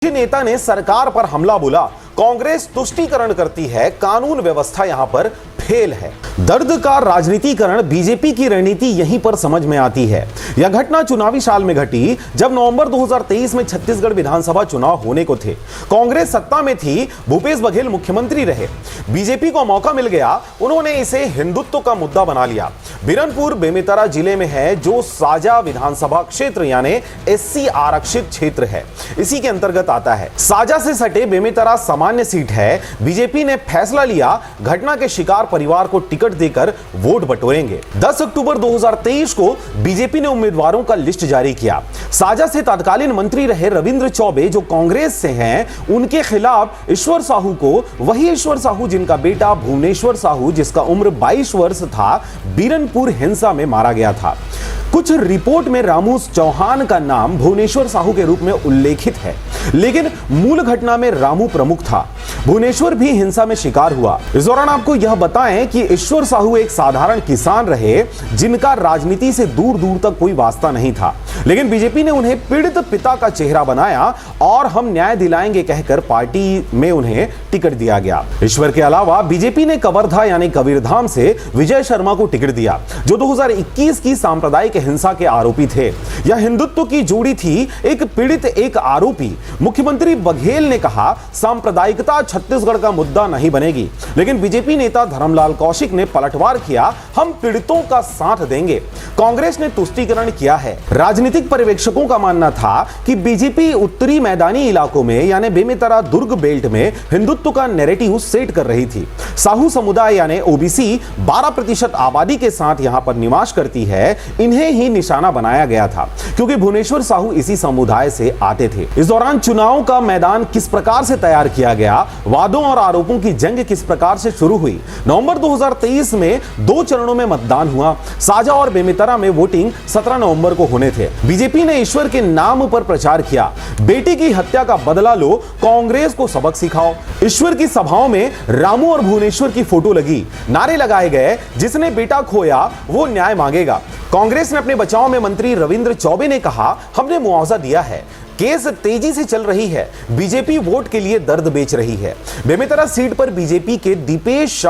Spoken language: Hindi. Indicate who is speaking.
Speaker 1: नेता ने सरकार पर हमला बोला। कांग्रेस तुष्टीकरण करती है, कानून व्यवस्था यहां पर फेल है। दर्द का राजनीतिकरण, बीजेपी की रणनीति यहीं पर समझ में आती है। यह घटना चुनावी साल में घटी जब नवंबर 2023 में छत्तीसगढ़ विधानसभा चुनाव होने को थे। कांग्रेस सत्ता में थी, भूपेश बघेल मुख्यमंत्री रहे। बीजेपी को मौका मिल गया, उन्होंने इसे हिंदुत्व का मुद्दा बना लिया। बिरनपुर बेमेतरा जिले में है, जो साजा विधानसभा क्षेत्र यानी एससी आरक्षित क्षेत्र है, इसी के अंतर्गत आता है। साजा से सटे बेमेतरा सामान्य सीट है। बीजेपी ने फैसला लिया, घटना के शिकार परिवार को टिकट देकर वोट बटोरेंगे। 10 अक्टूबर 2023 को बीजेपी ने उम्मीदवारों का लिस्ट जारी किया। साजा से तत्कालीन मंत्री रहे रविंद्र चौबे, जो कांग्रेस से हैं, उनके खिलाफ ईश्वर साहू को, वही ईश्वर साहू जिनका बेटा भुवनेश्वर साहू, जिसका उम्र 22 वर्ष था, बिरनपुर हिंसा में मारा गया था। कुछ रिपोर्ट में रामू चौहान का नाम भुवनेश्वर साहू के रूप में उल्लेखित है, लेकिन मूल घटना में रामू प्रमुख था। भुवनेश्वर भी हिंसा में शिकार हुआ। इस दौरान आपको यह बताएं कि ईश्वर साहू एक साधारण किसान रहे, जिनका राजनीति से दूर दूर तक कोई वास्ता नहीं था, लेकिन बीजेपी ने उन्हें पीड़ित पिता का चेहरा बनाया और हम न्याय दिलाएंगे कहकर पार्टी में उन्हें टिकट दिया गया। ईश्वर के अलावा बीजेपी ने कवर्धा यानी कबीरधाम से विजय शर्मा को टिकट दिया, जो 2021 की सांप्रदायिक हिंसा के आरोपी थे। यह हिंदुत्व की जोड़ी थी, एक पीड़ित एक आरोपी। मुख्यमंत्री बघेल ने कहा, सांप्रदायिकता छत्तीसगढ़ का मुद्दा नहीं बनेगी, लेकिन बीजेपी नेता धर्मलाल कौशिक ने पलटवार किया, हम पीड़ितों का साथ देंगे। कांग्रेस ने तुष्टीकरण किया है। राजनीतिक पर्यवेक्षकों का मानना था कि बीजेपी उत्तरी मैदानी इलाकों में यानी बेमेतरा दुर्ग बेल्ट में हिंदुत्व का नैरेटिव सेट कर रही थी। साहू समुदाय यानी ओबीसी 12% आबादी के साथ यहां पर निवास करती है, इन्हें ही निशाना बनाया गया था, क्योंकि भुवनेश्वर साहू इसी समुदाय से आते थे। इस दौरान चुनाव का मैदान किस प्रकार से तैयार किया गया, वादों और आरोपों की जंग किस प्रकार से शुरू हुई। नवंबर 2023 में 2 चरणों में मतदान हुआ। साजा और बेमेतरा में वोटिंग 17 नवंबर को होने थे। बीजेपी ने ईश्वर के नाम पर प्रचार किया, बेटी की हत्या का बदला लो, कांग्रेस को सबक सिखाओ। ईश्वर की सभाओं में रामू और भुवनेश्वर की फोटो लगी, नारे लगाए गए, जिसने बेटा खोया वो न्याय मांगेगा। कांग्रेस ने अपने बचाव में मंत्री रविंद्र चौबे ने कहा, हमने मुआवजा दिया है, केस तेजी से चल रही है, बीजेपी वोट के लिए दर्द बेच रही है। बेमेतरा सीट पर बीजेपी के दीपेश